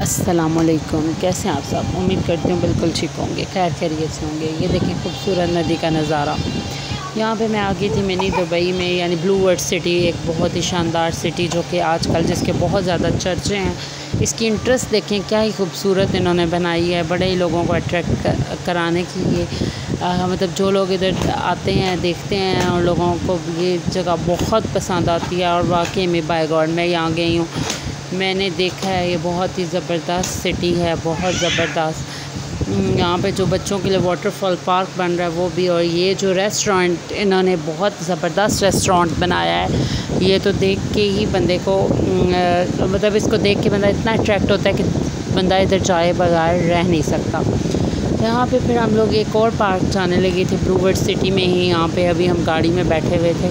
अस्सलामुअलैकुम, कैसे हैं आप सब। उम्मीद करती हूँ बिल्कुल ठीक होंगे, खैर खैरियत से होंगे। ये देखें खूबसूरत नदी का नज़ारा। यहाँ पे मैं आ गई थी मिनी दुबई में, यानी ब्लू वर्ल्ड सिटी, एक बहुत ही शानदार सिटी जो कि आजकल जिसके बहुत ज़्यादा चर्चे हैं। इसकी इंटरेस्ट देखें, क्या ही खूबसूरत इन्होंने बनाई है, बड़े ही लोगों को अट्रैक्ट कराने की ये मतलब जो लोग इधर आते हैं देखते हैं और लोगों को ये जगह बहुत पसंद आती है। और वाकई में बाय गॉड मैं यहाँ गई हूँ, मैंने देखा है, ये बहुत ही ज़बरदस्त सिटी है, बहुत ज़बरदस्त। यहाँ पे जो बच्चों के लिए वाटरफॉल पार्क बन रहा है वो भी, और ये जो रेस्टोरेंट इन्होंने बहुत ज़बरदस्त रेस्टोरेंट बनाया है। ये तो देख के ही बंदे को मतलब इसको देख के बंदा इतना अट्रैक्ट होता है कि बंदा इधर जाए बगैर रह नहीं सकता। यहाँ पे फिर हम लोग एक और पार्क जाने लगे थे ब्लू वर्ल्ड सिटी में ही। यहाँ पे अभी हम गाड़ी में बैठे हुए थे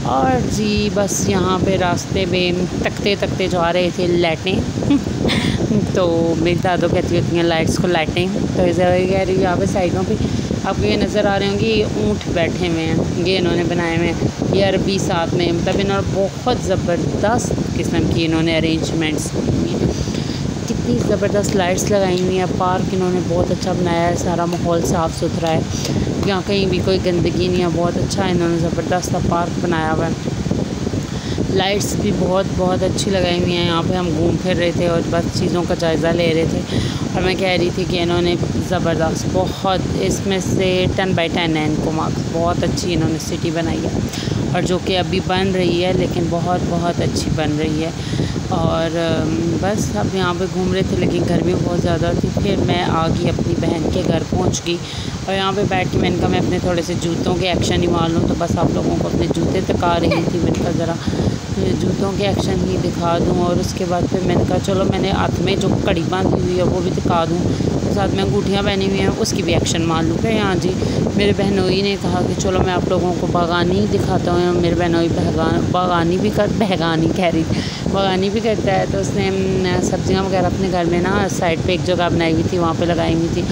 और जी बस यहाँ पे रास्ते में तकते तकते जा रहे थे लाइटें तो मेरी दादो कहती होती हैं लाइट्स को लाइटें। तो इस कह रही यहाँ पे साइडों पे आपको ये नज़र आ रहे होंगे, ये ऊँट बैठे हुए हैं, ये इन्होंने बनाए हुए हैं, ये अरबी साथ में, मतलब इन्होंने बहुत ज़बरदस्त किस्म की इन्होंने अरेंजमेंट्स की हैं। कितनी ज़बरदस्त लाइट्स लगाई हुई हैं। पार्क इन्होंने बहुत अच्छा बनाया है, सारा माहौल साफ़ सुथरा है, यहाँ कहीं भी कोई गंदगी नहीं है, बहुत अच्छा इन्होंने ज़बरदस्त सा पार्क बनाया हुआ है। लाइट्स भी बहुत अच्छी लगाई हुई हैं। यहाँ पे हम घूम फिर रहे थे और बस चीज़ों का जायज़ा ले रहे थे और मैं कह रही थी कि इन्होंने ज़बरदस्त बहुत, इसमें से 10 बाई 10 है इनको मार्क्स। बहुत अच्छी इन्होंने सिटी बनाई है और जो कि अभी बन रही है, लेकिन बहुत अच्छी बन रही है। और बस अब यहाँ पे घूम रहे थे, लेकिन गर्मी बहुत ज़्यादा थी। फिर मैं आ गई अपनी बहन के घर पहुँच गई और यहाँ पे बैठ के मैंने कहा मैं अपने थोड़े से जूतों के एक्शन ही मार लूँ। तो बस आप लोगों को अपने जूते दिखा रही थी, मैंने कहा ज़रा जूतों के एक्शन ही दिखा दूँ। और उसके बाद फिर मैंने कहा चलो मैंने हाथ में जो कड़ी बांधी हुई है वो भी दिखा दूँ, तो साथ में अंगूठियाँ पहनी हुई हैं उसकी भी एक्शन मार लूँ। फिर यहाँ जी मेरे बहनोई ने कहा कि चलो मैं आप लोगों को बागानी दिखाता हूँ। मेरे बहनोई बागानी भी करता है, तो उसने सब्जियां वगैरह अपने घर में ना साइड पे एक जगह बनाई हुई थी, वहाँ पे लगाई हुई थी।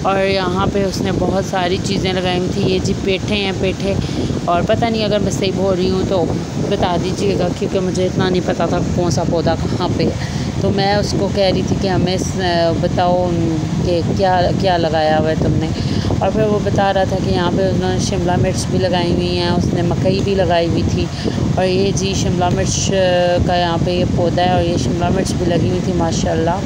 और यहाँ पे उसने बहुत सारी चीज़ें लगाई हुई थी। ये जी पेठे हैं, पेठे, और पता नहीं अगर मैं सही बोल रही हूँ तो बता दीजिएगा, क्योंकि मुझे इतना नहीं पता था कौन सा पौधा कहाँ पे। तो मैं उसको कह रही थी कि हमें बताओ कि क्या लगाया हुआ है तुमने। और फिर वो बता रहा था कि यहाँ पे उन्होंने शिमला मिर्च भी लगाई हुई हैं, उसने मकई भी लगाई हुई थी। और ये जी शिमला मिर्च का यहाँ पे ये पौधा है और ये शिमला मिर्च भी लगी हुई थी माशाल्लाह।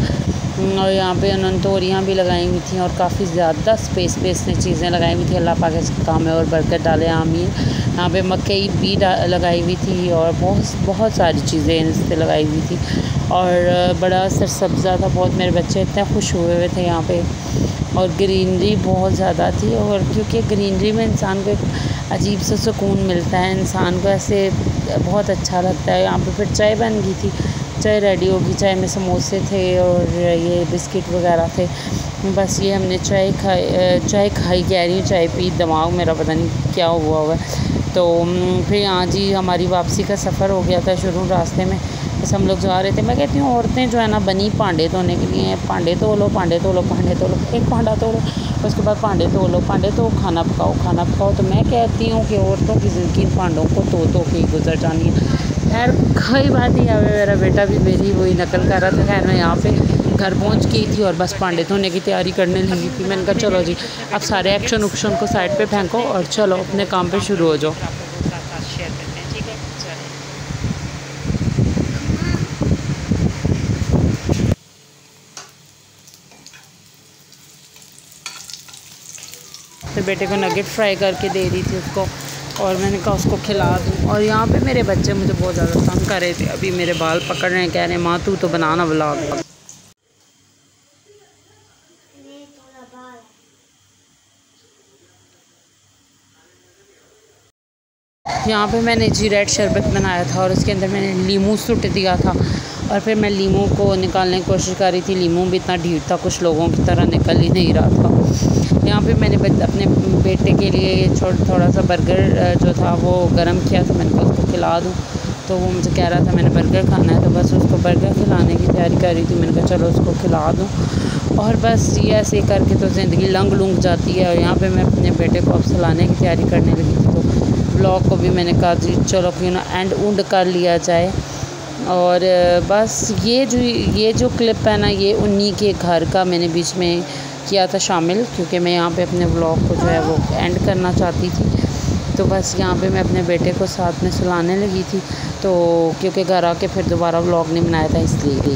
और यहाँ पे उन्होंने तोरियाँ भी लगाई हुई थी और काफ़ी ज़्यादा स्पेस पे इसने चीज़ें लगाई हुई थी। अल्लाह पाक इसके काम में और बरकत डाले, आमीन। यहाँ पे मकई भी लगाई हुई थी और बहुत सारी चीज़ें इससे लगाई हुई थी और बड़ा सरसब्ज़ा था बहुत। मेरे बच्चे इतने खुश हुए थे यहाँ पे, और ग्रीनरी बहुत ज़्यादा थी। और क्योंकि ग्रीनरी में इंसान को एक अजीब सा सुकून मिलता है, इंसान को ऐसे बहुत अच्छा लगता है। यहाँ पे फिर चाय बन गई थी, चाय रेडी होगी, चाय में समोसे थे और ये बिस्किट वगैरह थे। बस ये हमने चाय खाई कह रही हूँ, चाय पी, दिमाग मेरा पता नहीं क्या हुआ है। तो फिर यहाँ जी हमारी वापसी का सफ़र हो गया था शुरू। रास्ते में बस हम लोग जा रहे थे। मैं कहती हूँ औरतें जो है ना बनी भांडे धोने के लिए, भांडे धो लो, एक भांडा धो लो, उसके बाद भांडे धो, खाना पकाओ। तो मैं कहती हूँ कि औरतों की ज़िंदगी भांडों को धो के ही गुजर जानी है। खैर कोई बात नहीं, अब मेरा बेटा भी मेरी वही नकल कर रहा था। खैर मैं यहाँ पे घर पहुँच गई थी और बस भांडे धोने की तैयारी करने लगी थी। मैंने कहा चलो जी अब सारे एक्शन को साइड पे फेंको और चलो अपने काम पे शुरू हो जाओ। फिर बेटे को नगेट फ्राई करके दे रही थी उसको और मैंने कहा उसको खिला दूँ। और यहाँ पे मेरे बच्चे मुझे बहुत ज़्यादा तंग कर रहे थे, अभी मेरे बाल पकड़ रहे हैं, कह रहे हैं माँ तू तो बनाना व्लॉग। यहाँ पे मैंने जी रेड शरबत बनाया था और उसके अंदर मैंने लीमू सुट दिया था और फिर मैं लीमू को निकालने की कोशिश कर रही थी। लीमू भी इतना ढीठ था, कुछ लोगों की तरह निकल ही नहीं रहा था। यहाँ पे मैंने अपने बेटे के लिए थोड़ा सा बर्गर जो था वो गरम किया था, मैंने कहा उसको खिला दूँ। तो वो मुझे कह रहा था मैंने बर्गर खाना है, तो बस उसको बर्गर खिलाने की तैयारी कर रही थी। मैंने कहा चलो उसको खिला दूँ और बस ये ऐसे करके तो ज़िंदगी लंघ जाती है। और यहाँ पे मैं अपने बेटे को अब सुलाने की तैयारी करने लगी थी, तो ब्लॉग को भी मैंने कहा जी चलो क्यों ना एंड कर लिया जाए। और बस ये जो क्लिप है ना, ये उन्हीं के घर का मैंने बीच में किया था शामिल, क्योंकि मैं यहाँ पे अपने व्लॉग को जो है वो एंड करना चाहती थी। तो बस यहाँ पे मैं अपने बेटे को साथ में सुलाने लगी थी, तो क्योंकि घर आके फिर दोबारा व्लॉग नहीं बनाया था इसलिए।